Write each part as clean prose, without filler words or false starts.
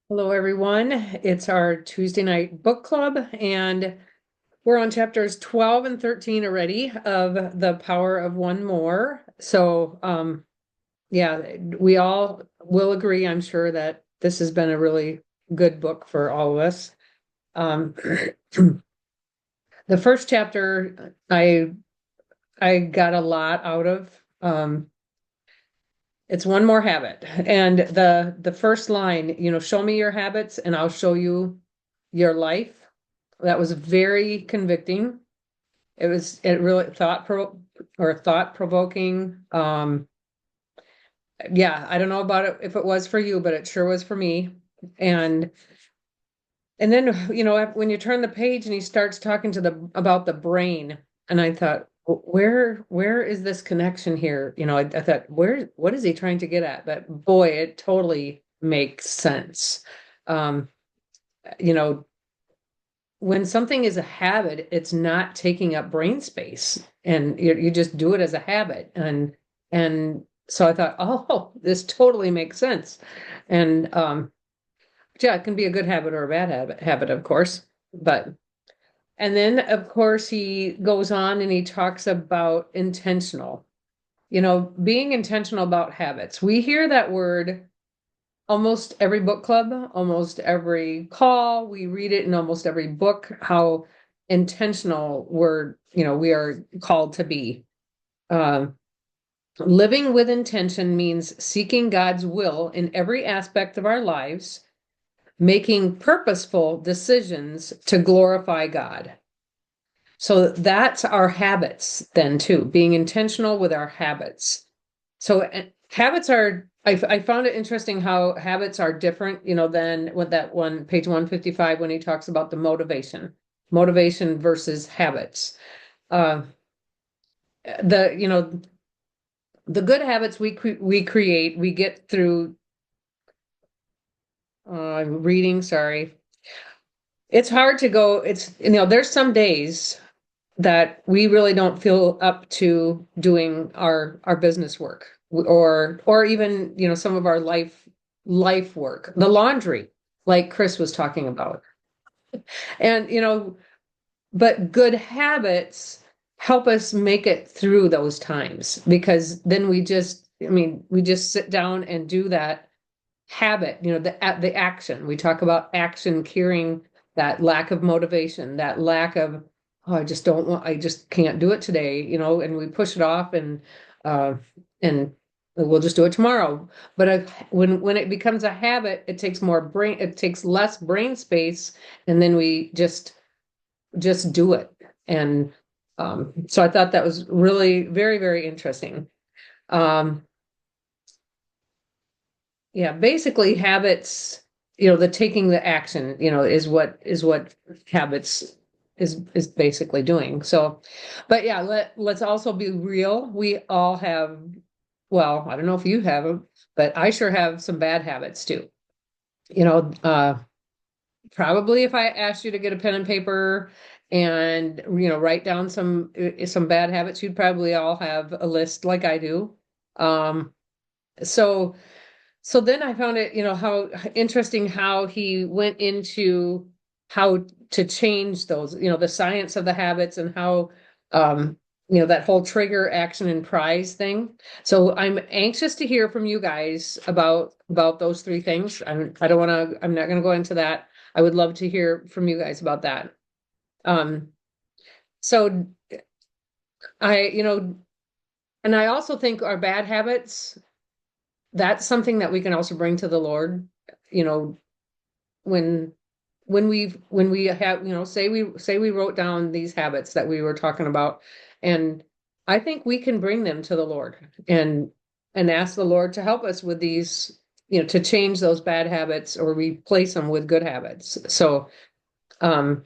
Hello, everyone. It's our Tuesday night book club, and we're on chapters 12 and 13 already of The Power of One More. Yeah, we all will agree, I'm sure, that this has been a really good book for all of us. Um, the first chapter, I got a lot out of. It's one more habit, and the first line, show me your habits, and I'll show you your life. That was very convicting. It really thought provoking. Yeah, I don't know about it if it was for you, but it sure was for me. And and then when you turn the page and he starts talking to the about the brain, and I thought, where is this connection here? I thought, what is he trying to get at? But boy, it totally makes sense. Um, you know, when something is a habit, it's not taking up brain space, and you just do it as a habit. And so I thought, oh, this totally makes sense. And yeah, it can be a good habit or a bad habit, of course. But and then of course he goes on and he talks about intentional, being intentional about habits. We hear that word almost every book club, almost every call. We read it in almost every book, how intentional we are called to be. Um, Living with intention means seeking God's will in every aspect of our lives, making purposeful decisions to glorify God. So that's our habits then too, being intentional with our habits. So habits are, I found it interesting how habits are different, than with that one, page 155, when he talks about the motivation versus habits. Uh, the, the good habits we create, we get through reading, sorry. It's hard to go, there's some days that we really don't feel up to doing our business work, or even some of our life work, the laundry, like Chris was talking about. And but good habits help us make it through those times, because then we just sit down and do that habit, the action. We talk about action curing that lack of motivation, that lack of, oh, I just can't do it today, and we push it off, uh and we'll just do it tomorrow. But when it becomes a habit, it takes less brain space, and then we just do it. And so I thought that was really very, very interesting. Um, Yeah, basically habits, the taking the action, is what habits is basically doing. So, but yeah, let's also be real. We all have, well, I don't know if you have them, but I sure have some bad habits too. You know, uh, Probably if I asked you to get a pen and paper and, write down some bad habits, you'd probably all have a list like I do. Um, so So then I found it, how interesting how he went into how to change those, the science of the habits, and how, that whole trigger, action, and prize thing. So I'm anxious to hear from you guys about those three things. I'm not going to go into that. I would love to hear from you guys about that. Um, so I, and I also think our bad habits, that's something that we can also bring to the Lord, you know, when when we have, say we wrote down these habits that we were talking about, and I think we can bring them to the Lord, and ask the Lord to help us with these, to change those bad habits or replace them with good habits. So, um,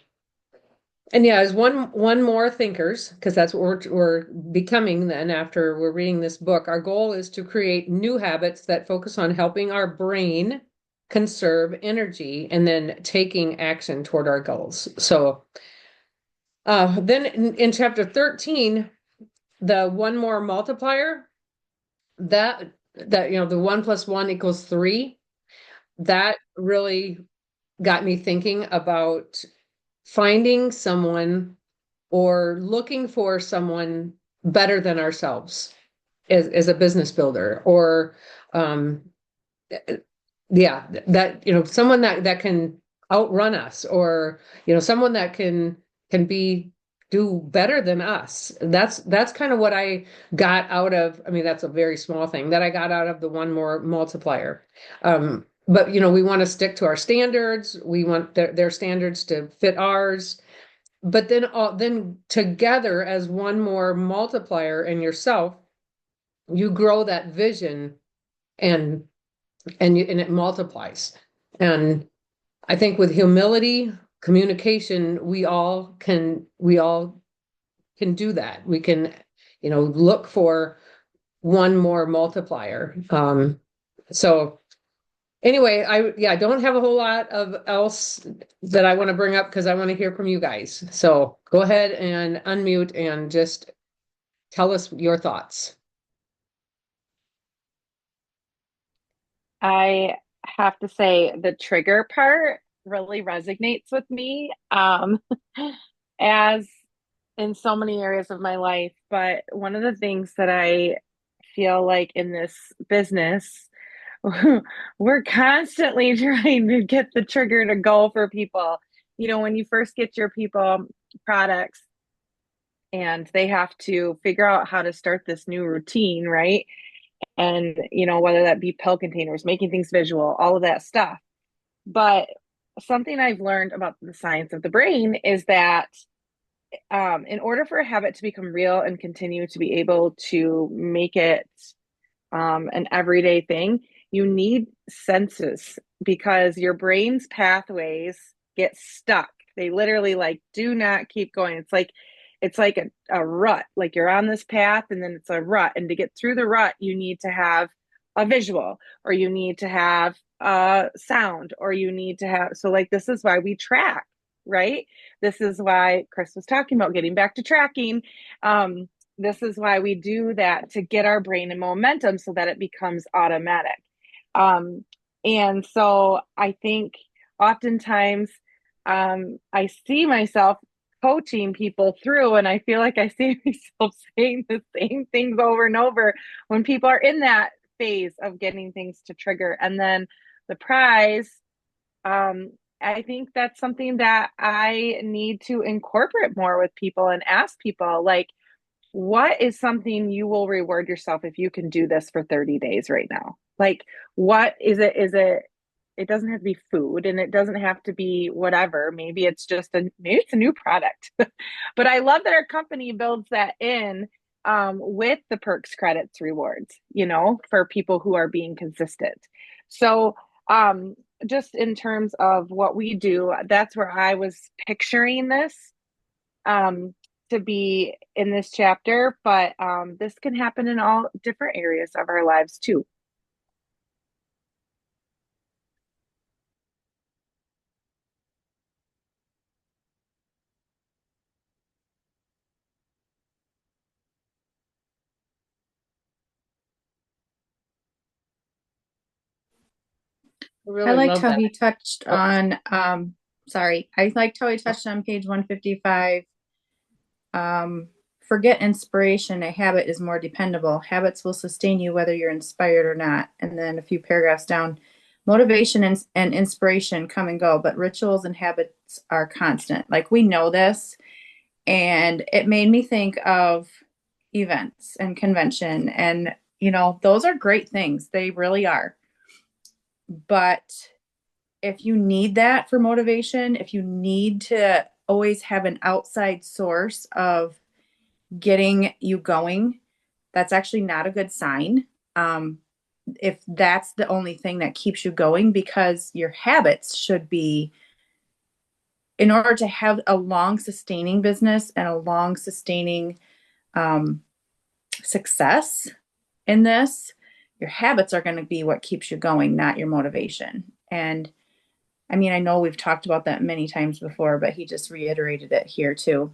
and yeah, as one more thinkers, because that's what we're becoming then after we're reading this book. Our goal is to create new habits that focus on helping our brain conserve energy and then taking action toward our goals. So then in chapter 13, the one more multiplier, that the 1 + 1 = 3. that really got me thinking about finding someone or looking for someone better than ourselves as a business builder or um yeah, that someone that can outrun us or someone that can be do better than us. That's kind of what I got out of. I mean, that's a very small thing that I got out of the one more multiplier. But we want to stick to our standards. We want their standards to fit ours. But then together as one more multiplier in yourself, you grow that vision and and it multiplies. And I think with humility, communication, we all can do that. We can, look for one more multiplier. So anyway, I don't have a whole lot of else that I want to bring up because I want to hear from you guys. So go ahead and unmute and just tell us your thoughts. I have to say the trigger part really resonates with me, as in so many areas of my life. But one of the things that I feel like in this business, we're constantly trying to get the trigger to go for people. When you first get your people products and they have to figure out how to start this new routine, right? And, whether that be pill containers, making things visual, all of that stuff. But something I've learned about the science of the brain is that in order for a habit to become real and continue to be able to make it an everyday thing, you need senses because your brain's pathways get stuck. They literally like do not keep going. It's like a rut. Like you're on this path and then it's a rut. And to get through the rut, you need to have a visual or you need to have a sound or you need to have so like this is why we track, right? This is why Chris was talking about getting back to tracking. This is why we do that to get our brain in momentum so that it becomes automatic. Um, and so I think oftentimes I see myself coaching people through, and I feel like I see myself saying the same things over and over when people are in that phase of getting things to trigger. And then the prize, um, I think that's something that I need to incorporate more with people and ask people like, what is something you will reward yourself if you can do this for 30 days right now? Like, what is it? It doesn't have to be food and it doesn't have to be whatever. Maybe it's a new product. But I love that our company builds that in with the perks, credits, rewards, for people who are being consistent. So, just in terms of what we do, that's where I was picturing this. Um, to be in this chapter, but this can happen in all different areas of our lives too. I I really liked love how that. he touched Oh, on, sorry, I liked how he touched on page 155. Um, Forget inspiration. A habit is more dependable. Habits will sustain you whether you're inspired or not. And then a few paragraphs down, motivation and inspiration come and go, but rituals and habits are constant. Like we know this. And it made me think of events and convention. And, those are great things. They really are. But if you need that for motivation, if you need to always have an outside source of getting you going, that's actually not a good sign. Um, if that's the only thing that keeps you going, because your habits should be, in order to have a long sustaining business and a long sustaining um, success in this, your habits are going to be what keeps you going, not your motivation. And I mean, I know we've talked about that many times before, but he just reiterated it here too.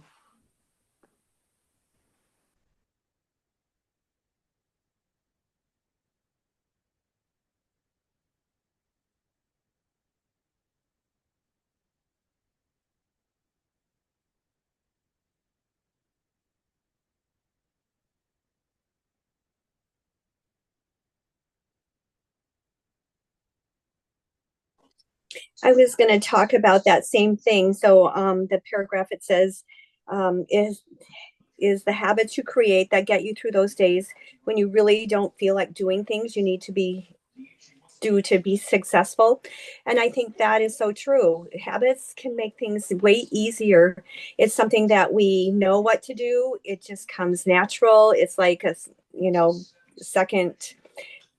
I was going to talk about that same thing. So the paragraph it says is the habits you create that get you through those days when you really don't feel like doing things you need to be do to be successful. And I think that is so true. Habits can make things way easier. It's something that we know what to do. It just comes natural. It's like a, you know, second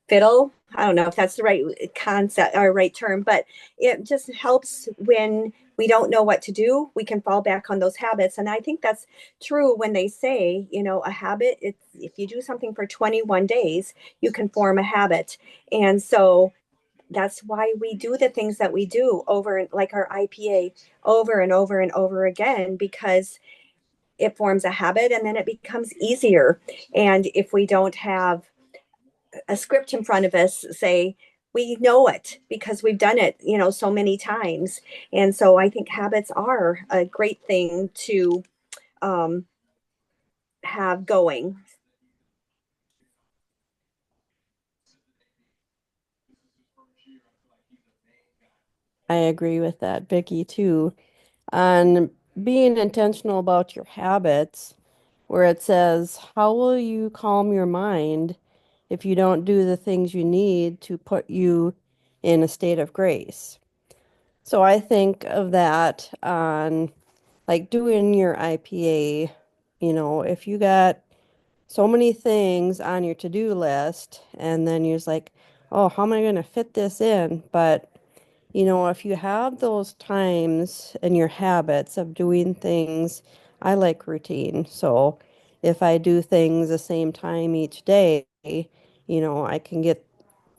fiddle. I don't know if that's the right concept or right term, but it just helps when we don't know what to do. We can fall back on those habits. And I think that's true when they say, you know, a habit, it's, if you do something for 21 days, you can form a habit. And so that's why we do the things that we do over, like our IPA, over and over and over again, because it forms a habit and then it becomes easier. And if we don't have a script in front of us, say, we know it because we've done it, you know, so many times. And so I think habits are a great thing to um, have going. I agree with that, Vicky, too. On being intentional about your habits, where it says, how will you calm your mind if you don't do the things you need to put you in a state of grace? So I think of that on like doing your IPA, if you got so many things on your to-do list and then you're just like, oh, how am I going to fit this in? But if you have those times and your habits of doing things, I like routine. So if I do things the same time each day, I can get,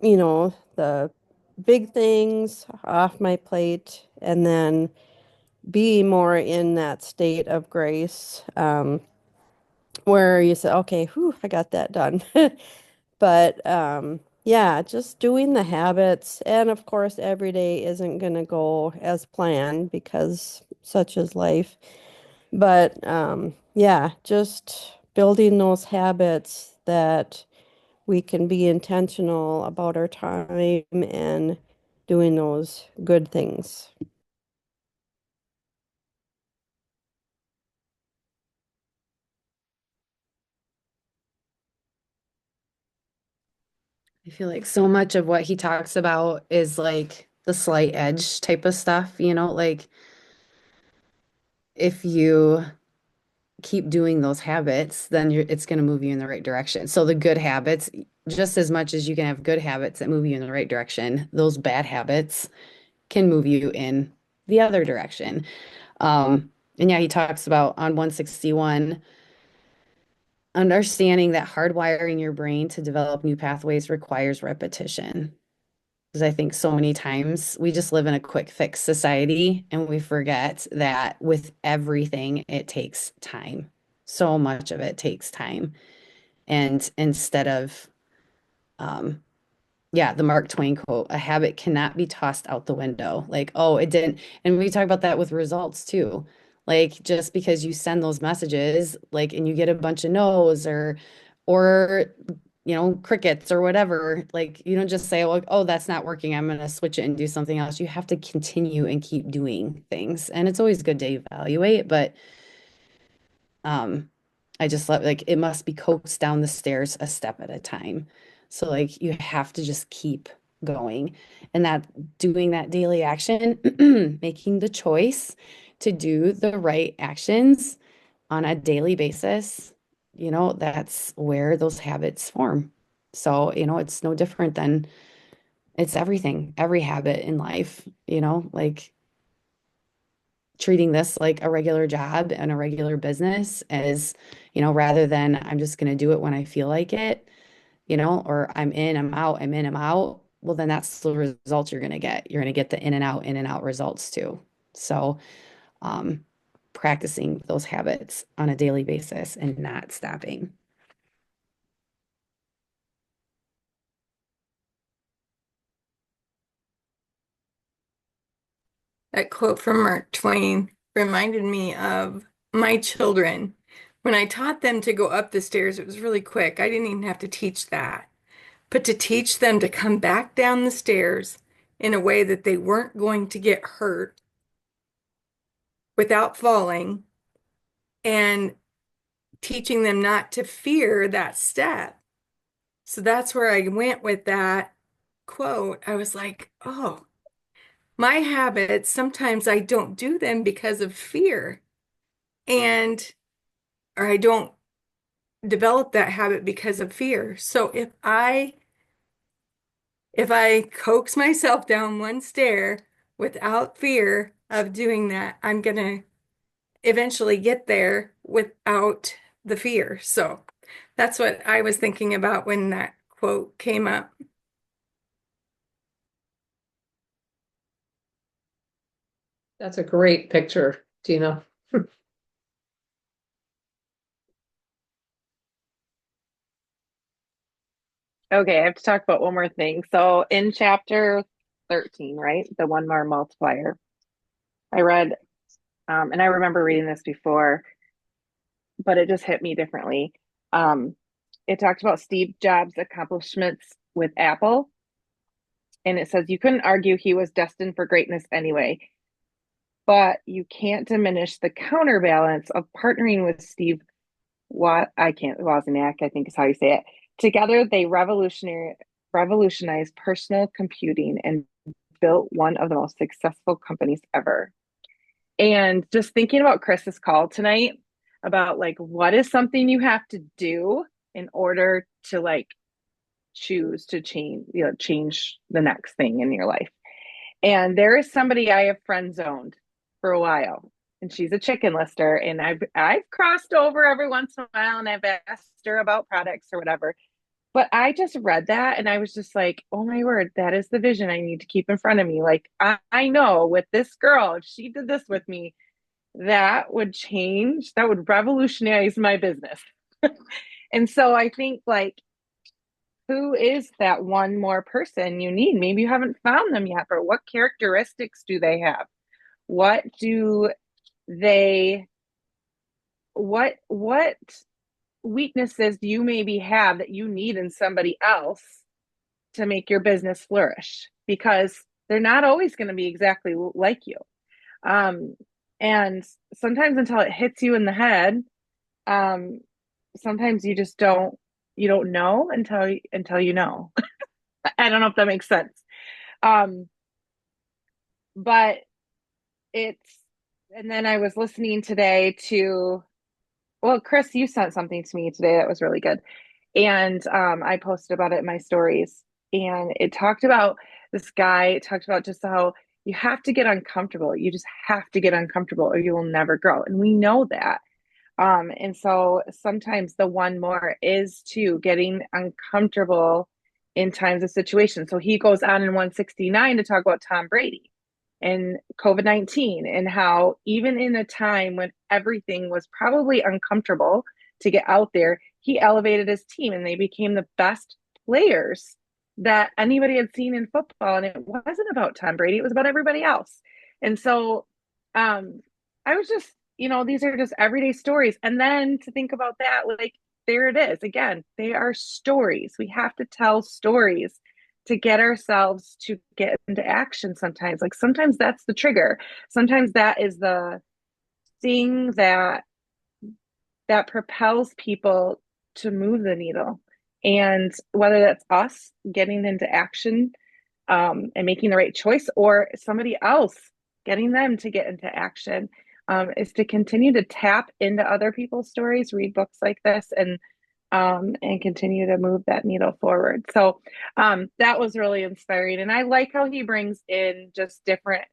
the big things off my plate and then be more in that state of grace, where you say, okay, whew, I got that done. But yeah, just doing the habits. And of course, every day isn't going to go as planned because such is life. But yeah, just building those habits that we can be intentional about our time and doing those good things. I feel like so much of what he talks about is like the slight edge type of stuff, like if you keep doing those habits, then it's going to move you in the right direction. So the good habits, just as much as you can have good habits that move you in the right direction, those bad habits can move you in the other direction. And yeah, he talks about on 161, understanding that hardwiring your brain to develop new pathways requires repetition. Because I think so many times we just live in a quick fix society and we forget that with everything, it takes time. So much of it takes time. And instead of, um, yeah, the Mark Twain quote, a habit cannot be tossed out the window. Like, oh, it didn't. And we talk about that with results too. Like just because you send those messages, like, and you get a bunch of no's or crickets or whatever, like you don't just say, oh, that's not working, I'm going to switch it and do something else. You have to continue and keep doing things. And it's always good to evaluate, but um, I just love like it must be coaxed down the stairs a step at a time. So like you have to just keep going. And that doing that daily action, making the choice to do the right actions on a daily basis, that's where those habits form. So, it's no different than it's everything, every habit in life, like treating this like a regular job and a regular business as, rather than I'm just going to do it when I feel like it, or I'm in, I'm out, I'm in, I'm out. Well, then that's the results you're going to get. You're going to get the in and out results too. So, um, practicing those habits on a daily basis and not stopping. That quote from Mark Twain reminded me of my children. When I taught them to go up the stairs, it was really quick. I didn't even have to teach that. But to teach them to come back down the stairs in a way that they weren't going to get hurt without falling, and teaching them not to fear that step. So that's where I went with that quote. I was like, oh, my habits, sometimes I don't do them because of fear, or I don't develop that habit because of fear. So if I coax myself down one stair without fear of doing that, I'm gonna eventually get there without the fear. So that's what I was thinking about when that quote came up. That's a great picture, Tina. Okay, I have to talk about one more thing. So in chapter 13, right, the one more multiplier, I read, and I remember reading this before, but it just hit me differently. Um, it talked about Steve Jobs' accomplishments with Apple, and it says you couldn't argue he was destined for greatness anyway, but you can't diminish the counterbalance of partnering with Steve. What I can't Wozniak, I think is how you say it. Together, they revolutionized personal computing and built one of the most successful companies ever. And just thinking about Chris's call tonight about like what is something you have to do in order to like choose to change the next thing in your life. And there is somebody I have friend zoned for a while, and she's a chicken lister, and I've crossed over every once in a while, and I've asked her about products or whatever. But I just read that, and I was just like, oh my word, that is the vision I need to keep in front of me. Like I know with this girl, if she did this with me, that would change, that would revolutionize my business. And so I think like who is that one more person you need? Maybe you haven't found them yet, but what characteristics do they have? What do they what weaknesses do you maybe have that you need in somebody else to make your business flourish? Because they're not always going to be exactly like you. Um, and sometimes until it hits you in the head, um, sometimes you don't know until you know. I don't know if that makes sense. Um, but it's and then I was listening today to well, Chris, you sent something to me today that was really good. And I posted about it in my stories. And it talked about this guy, it talked about just how you have to get uncomfortable. You just have to get uncomfortable or you will never grow. And we know that. And so sometimes the one more is to getting uncomfortable in times of situation. So he goes on in 169 to talk about Tom Brady and COVID-19 and how even in a time when everything was probably uncomfortable to get out there, he elevated his team and they became the best players that anybody had seen in football. And it wasn't about Tom Brady, it was about everybody else. And so I was just, these are just everyday stories. And then to think about that, like, there it is again, they are stories. We have to tell stories to get ourselves to get into action sometimes. Like, sometimes that's the trigger. Sometimes that is the thing that propels people to move the needle. And whether that's us getting into action and making the right choice, or somebody else getting them to get into action, is to continue to tap into other people's stories, read books like this, and continue to move that needle forward. So that was really inspiring. And I like how he brings in just different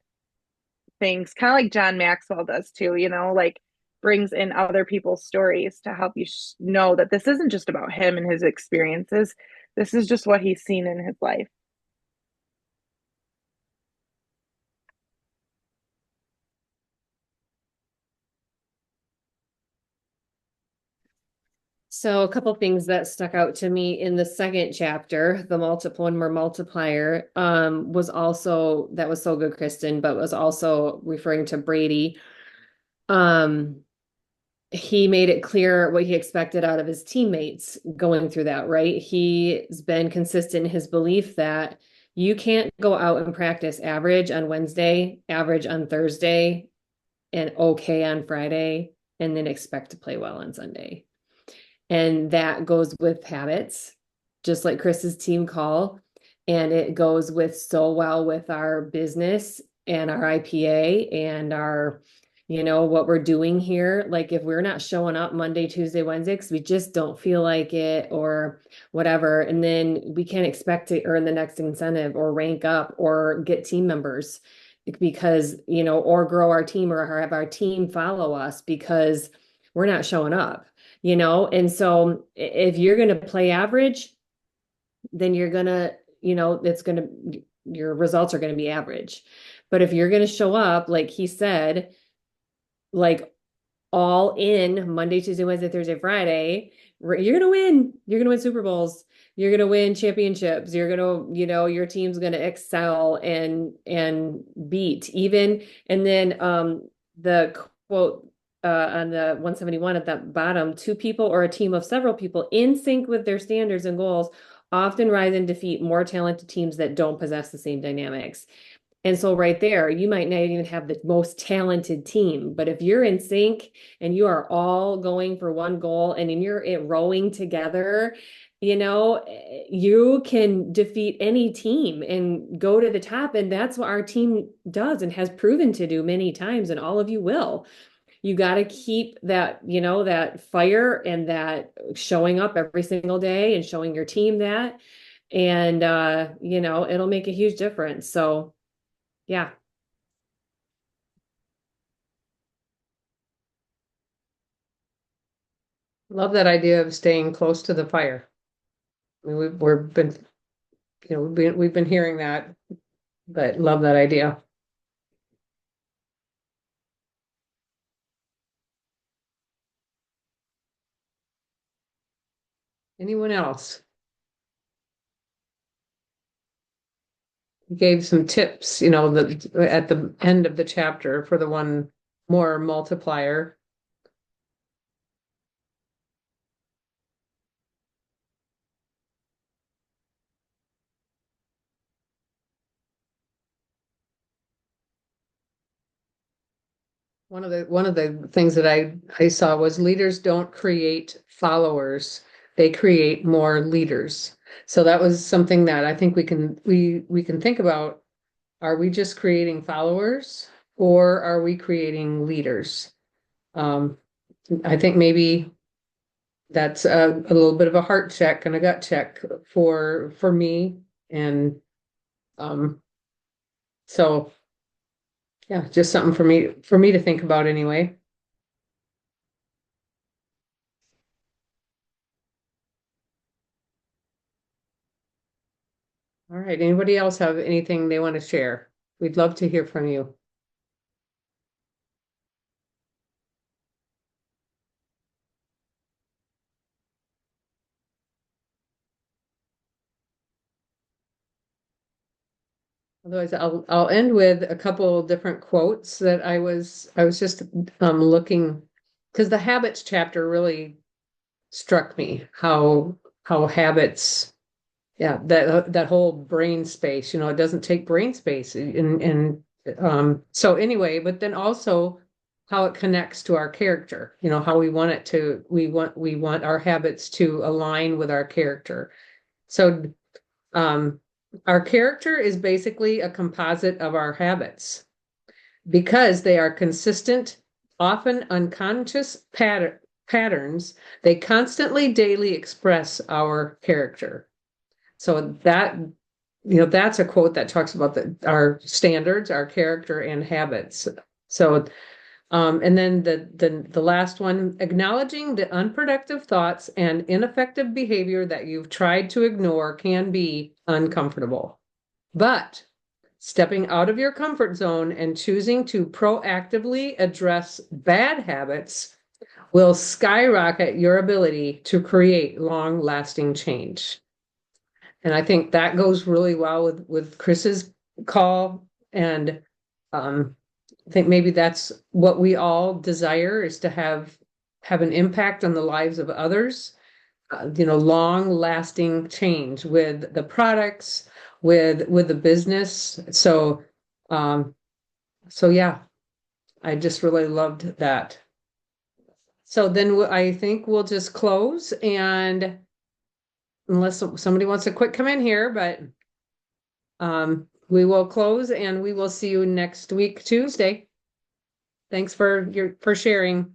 things, kind of like John Maxwell does too, like brings in other people's stories to help you know that this isn't just about him and his experiences. This is just what he's seen in his life. So a couple things that stuck out to me in the second chapter, the one more multiplier, was also, that was so good, Kristen, but was also referring to Brady. He made it clear what he expected out of his teammates going through that, right? He's been consistent in his belief that You can't go out and practice average on Wednesday, average on Thursday, and okay on Friday, and then expect to play well on Sunday. And that goes with habits, just like Chris's team call. And it goes with so well with our business and our IPA and our, what we're doing here. Like if we're not showing up Monday, Tuesday, Wednesday, because we just don't feel like it or whatever, and then we can't expect to earn the next incentive or rank up or get team members because, or grow our team or have our team follow us because we're not showing up. And so if you're going to play average, then you're going to, your results are going to be average. But if you're going to show up, like he said, like all in Monday, Tuesday, Wednesday, Thursday, Friday, you're going to win. You're going to win Super Bowls. You're going to win championships. You're going to, your team's going to excel and beat even. And then the quote, on the 171 at the bottom, two people or a team of several people in sync with their standards and goals often rise and defeat more talented teams that don't possess the same dynamics. And so right there, you might not even have the most talented team, but if you're in sync and you are all going for one goal and you're rowing together, you can defeat any team and go to the top. And that's what our team does and has proven to do many times, and all of you will. You got to keep that, that fire and that showing up every single day and showing your team that. And, it'll make a huge difference. So, yeah. Love that idea of staying close to the fire. I mean, we've been hearing that, but love that idea. Anyone else? Gave some tips, at the end of the chapter for the one more multiplier. One of the things that I saw was leaders don't create followers, they create more leaders. So that was something that I think we can think about. Are we just creating followers or are we creating leaders? I think maybe that's a little bit of a heart check and a gut check for me. And so yeah, just something for me to think about anyway. All right, anybody else have anything they want to share? We'd love to hear from you. Otherwise, I'll end with a couple different quotes that I was just looking, because the habits chapter really struck me, how habits, yeah, that whole brain space, it doesn't take brain space, and so anyway, but then also how it connects to our character, how we want it to, we want our habits to align with our character. So our character is basically a composite of our habits because they are consistent, often unconscious patterns. They constantly daily express our character. So that, that's a quote that talks about our standards, our character, and habits. So and then the last one, acknowledging the unproductive thoughts and ineffective behavior that you've tried to ignore can be uncomfortable. But stepping out of your comfort zone and choosing to proactively address bad habits will skyrocket your ability to create long-lasting change. And I think that goes really well with Chris's call. And I think maybe that's what we all desire, is to have an impact on the lives of others, long lasting change with the products with the business. So, yeah, I just really loved that. So then I think we'll just close, and unless somebody wants to quick come in here, but we will close and we will see you next week, Tuesday. Thanks for sharing.